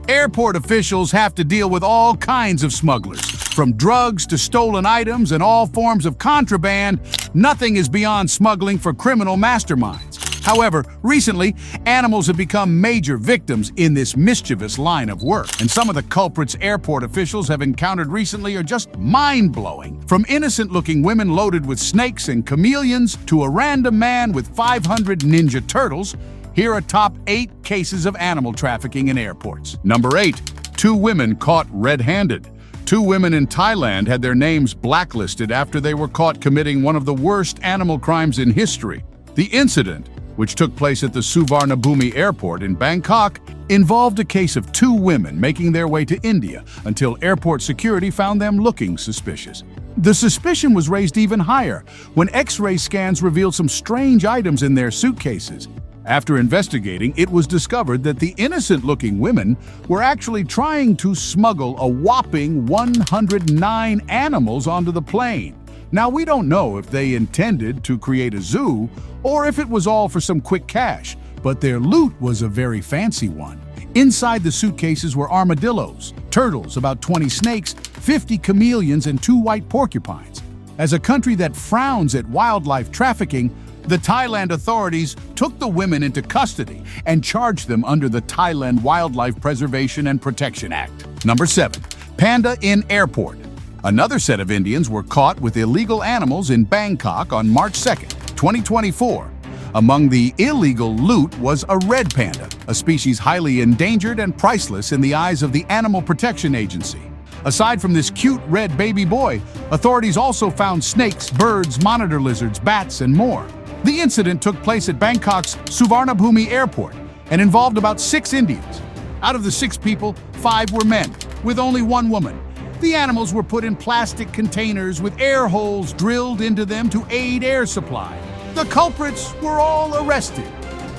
Airport officials have to deal with all kinds of smugglers. From drugs to stolen items and all forms of contraband, nothing is beyond smuggling for criminal masterminds. However, recently, animals have become major victims in this mischievous line of work. And some of the culprits airport officials have encountered recently are just mind-blowing. From innocent-looking women loaded with snakes and chameleons to a random man with 500 ninja turtles, here are top 8 cases of animal trafficking in airports. Number 8. 2 women caught red-handed. 2 women in Thailand had their names blacklisted after they were caught committing one of the worst animal crimes in history. The incident, which took place at the Suvarnabhumi airport in Bangkok, involved a case of 2 women making their way to India until airport security found them looking suspicious. The suspicion was raised even higher when X-ray scans revealed some strange items in their suitcases. After investigating, it was discovered that the innocent-looking women were actually trying to smuggle a whopping 109 animals onto the plane. Now, we don't know if they intended to create a zoo or if it was all for some quick cash, but their loot was a very fancy one. Inside the suitcases were armadillos, turtles, about 20 snakes, 50 chameleons, and 2 white porcupines. As a country that frowns at wildlife trafficking, the Thailand authorities took the women into custody and charged them under the Thailand Wildlife Preservation and Protection Act. Number 7. Panda in airport. Another set of Indians were caught with illegal animals in Bangkok on March 2nd, 2024. Among the illegal loot was a red panda, a species highly endangered and priceless in the eyes of the Animal Protection Agency. Aside from this cute red baby boy, authorities also found snakes, birds, monitor lizards, bats, and more. The incident took place at Bangkok's Suvarnabhumi airport and involved about 6 Indians. Out of the 6 people, 5 were men, with only 1 woman. The animals were put in plastic containers with air holes drilled into them to aid air supply. The culprits were all arrested.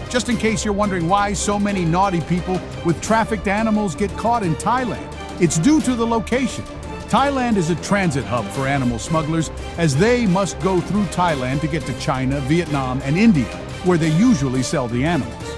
Just in case you're wondering why so many naughty people with trafficked animals get caught in Thailand, it's due to the location. Thailand is a transit hub for animal smugglers, as they must go through Thailand to get to China, Vietnam, and India, where they usually sell the animals.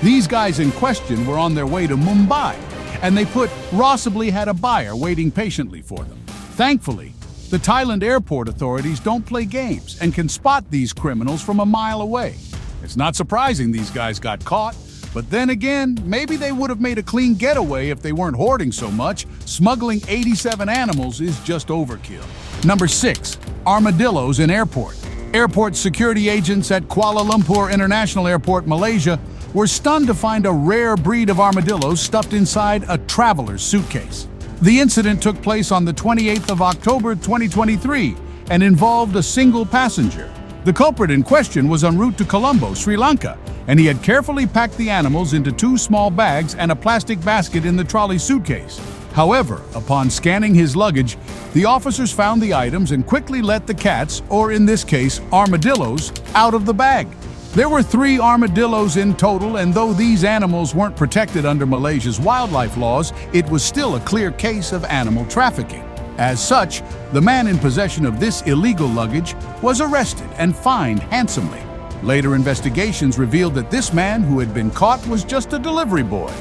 These guys in question were on their way to Mumbai, and they possibly had a buyer waiting patiently for them. Thankfully, the Thailand airport authorities don't play games and can spot these criminals from a mile away. It's not surprising these guys got caught, but then again, maybe they would have made a clean getaway if they weren't hoarding so much. Smuggling 87 animals is just overkill. Number 6. Armadillos in airport. Airport security agents at Kuala Lumpur International Airport, Malaysia, were stunned to find a rare breed of armadillos stuffed inside a traveler's suitcase. The incident took place on the 28th of October 2023 and involved a single passenger. The culprit in question was en route to Colombo, Sri Lanka, and he had carefully packed the animals into 2 small bags and a plastic basket in the trolley suitcase. However, upon scanning his luggage, the officers found the items and quickly let the cats, or in this case, armadillos, out of the bag. There were 3 armadillos in total, and though these animals weren't protected under Malaysia's wildlife laws, it was still a clear case of animal trafficking. As such, the man in possession of this illegal luggage was arrested and fined handsomely. Later investigations revealed that this man who had been caught was just a delivery boy.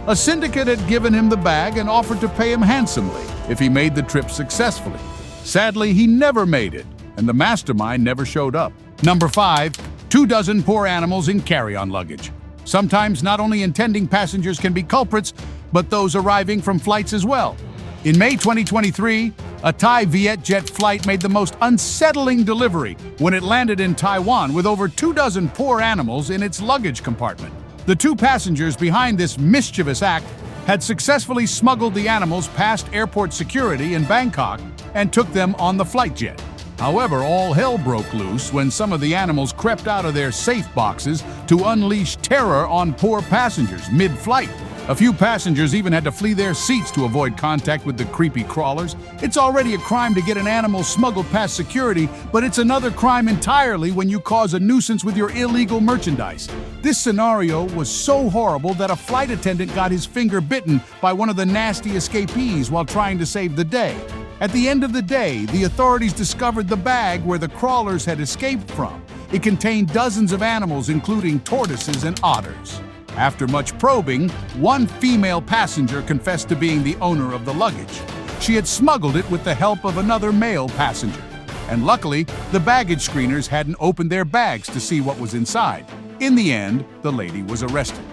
A syndicate had given him the bag and offered to pay him handsomely if he made the trip successfully. Sadly, he never made it, and the mastermind never showed up. Number 5. 24 poor animals in carry-on luggage. Sometimes not only intending passengers can be culprits, but those arriving from flights as well. In May 2023, a Thai Vietjet flight made the most unsettling delivery when it landed in Taiwan with over 24 poor animals in its luggage compartment. The 2 passengers behind this mischievous act had successfully smuggled the animals past airport security in Bangkok and took them on the flight jet. However, all hell broke loose when some of the animals crept out of their safe boxes to unleash terror on poor passengers mid-flight. A few passengers even had to flee their seats to avoid contact with the creepy crawlers. It's already a crime to get an animal smuggled past security, but it's another crime entirely when you cause a nuisance with your illegal merchandise. This scenario was so horrible that a flight attendant got his finger bitten by one of the nasty escapees while trying to save the day. At the end of the day, the authorities discovered the bag where the crawlers had escaped from. It contained dozens of animals, including tortoises and otters. After much probing, one female passenger confessed to being the owner of the luggage. She had smuggled it with the help of another male passenger. And luckily, the baggage screeners hadn't opened their bags to see what was inside. In the end, the lady was arrested.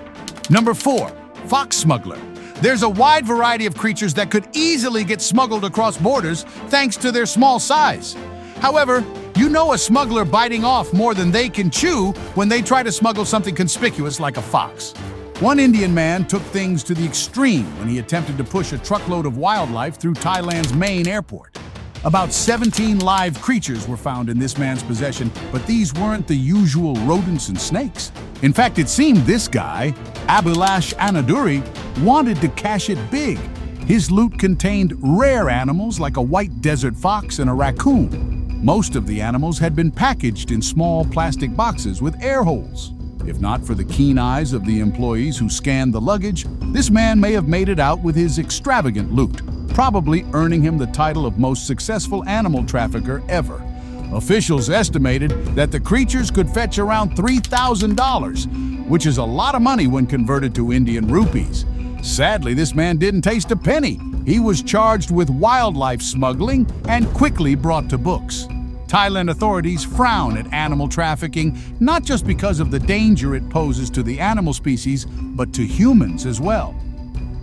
Number 4. Fox smuggler. There's a wide variety of creatures that could easily get smuggled across borders thanks to their small size. However, you know a smuggler biting off more than they can chew when they try to smuggle something conspicuous like a fox. One Indian man took things to the extreme when he attempted to push a truckload of wildlife through Thailand's main airport. About 17 live creatures were found in this man's possession, but these weren't the usual rodents and snakes. In fact, it seemed this guy, Abhilash Anaduri, wanted to cash it big. His loot contained rare animals like a white desert fox and a raccoon. Most of the animals had been packaged in small plastic boxes with air holes. If not for the keen eyes of the employees who scanned the luggage, this man may have made it out with his extravagant loot, probably earning him the title of most successful animal trafficker ever. Officials estimated that the creatures could fetch around $3,000, which is a lot of money when converted to Indian rupees. Sadly, this man didn't taste a penny. He was charged with wildlife smuggling and quickly brought to books. Thailand authorities frown at animal trafficking, not just because of the danger it poses to the animal species, but to humans as well.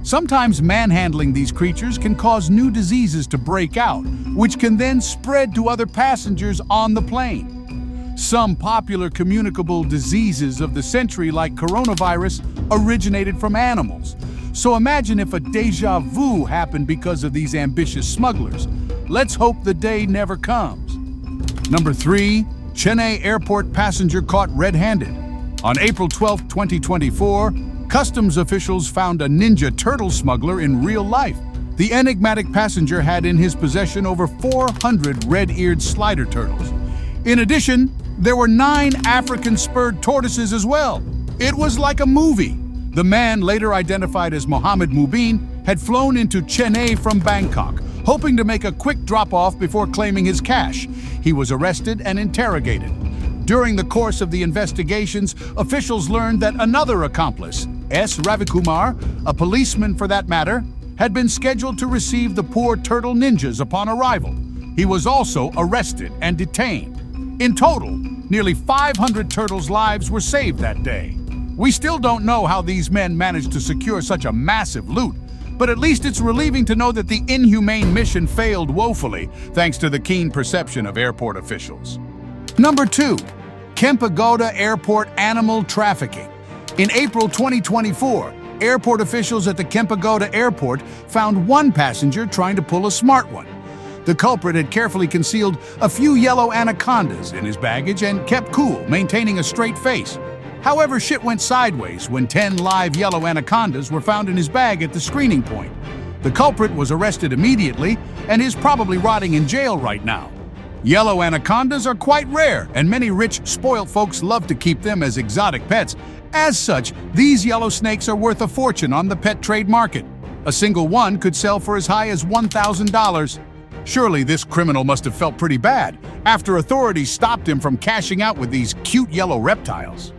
Sometimes manhandling these creatures can cause new diseases to break out, which can then spread to other passengers on the plane. Some popular communicable diseases of the century, like coronavirus, originated from animals. So imagine if a déjà vu happened because of these ambitious smugglers. Let's hope the day never comes. Number 3. Chennai airport passenger caught red-handed. On April 12, 2024, customs officials found a ninja turtle smuggler in real life. The enigmatic passenger had in his possession over 400 red-eared slider turtles. In addition, there were 9 African spurred tortoises as well. It was like a movie. The man, later identified as Mohammed Mubin, had flown into Chennai from Bangkok, hoping to make a quick drop-off before claiming his cash. He was arrested and interrogated. During the course of the investigations, officials learned that another accomplice, S. Ravikumar, a policeman for that matter, had been scheduled to receive the poor turtle ninjas upon arrival. He was also arrested and detained. In total, nearly 500 turtles' lives were saved that day. We still don't know how these men managed to secure such a massive loot, but at least it's relieving to know that the inhumane mission failed woefully, thanks to the keen perception of airport officials. Number 2. Kempegowda Airport Animal Trafficking. In April 2024, airport officials at the Kempegowda Airport found one passenger trying to pull a smart one. The culprit had carefully concealed a few yellow anacondas in his baggage and kept cool, maintaining a straight face. However, shit went sideways when 10 live yellow anacondas were found in his bag at the screening point. The culprit was arrested immediately and is probably rotting in jail right now. Yellow anacondas are quite rare, and many rich, spoiled folks love to keep them as exotic pets. As such, these yellow snakes are worth a fortune on the pet trade market. A single one could sell for as high as $1,000. Surely this criminal must have felt pretty bad after authorities stopped him from cashing out with these cute yellow reptiles.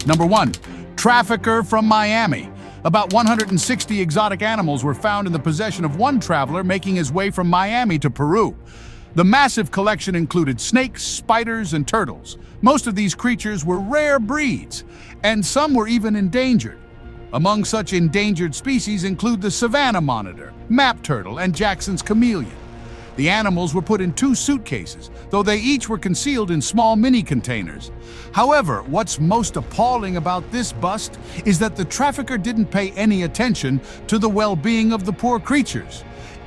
Number 1. Trafficker from Miami. About 160 exotic animals were found in the possession of one traveler making his way from Miami to Peru. The massive collection included snakes, spiders, and turtles. Most of these creatures were rare breeds, and some were even endangered. Among such endangered species include the savanna monitor, map turtle, and Jackson's chameleon. The animals were put in 2 suitcases, though they each were concealed in small mini containers. However, what's most appalling about this bust is that the trafficker didn't pay any attention to the well-being of the poor creatures.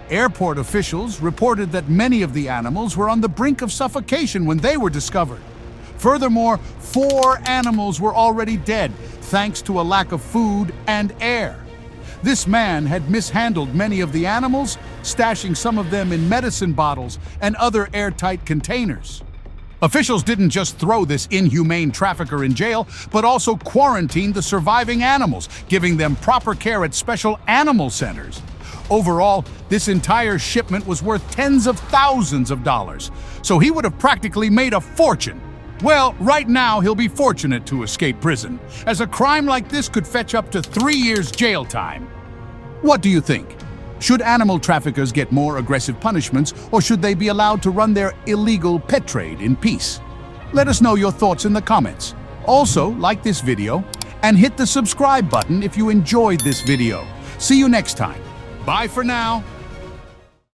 Airport officials reported that many of the animals were on the brink of suffocation when they were discovered. Furthermore, 4 animals were already dead, thanks to a lack of food and air. This man had mishandled many of the animals, stashing some of them in medicine bottles and other airtight containers. Officials didn't just throw this inhumane trafficker in jail, but also quarantined the surviving animals, giving them proper care at special animal centers. Overall, this entire shipment was worth tens of thousands of dollars, so he would have practically made a fortune. Well, right now he'll be fortunate to escape prison, as a crime like this could fetch up to 3 years jail time. What do you think? Should animal traffickers get more aggressive punishments, or should they be allowed to run their illegal pet trade in peace? Let us know your thoughts in the comments. Also, like this video and hit the subscribe button if you enjoyed this video. See you next time. Bye for now.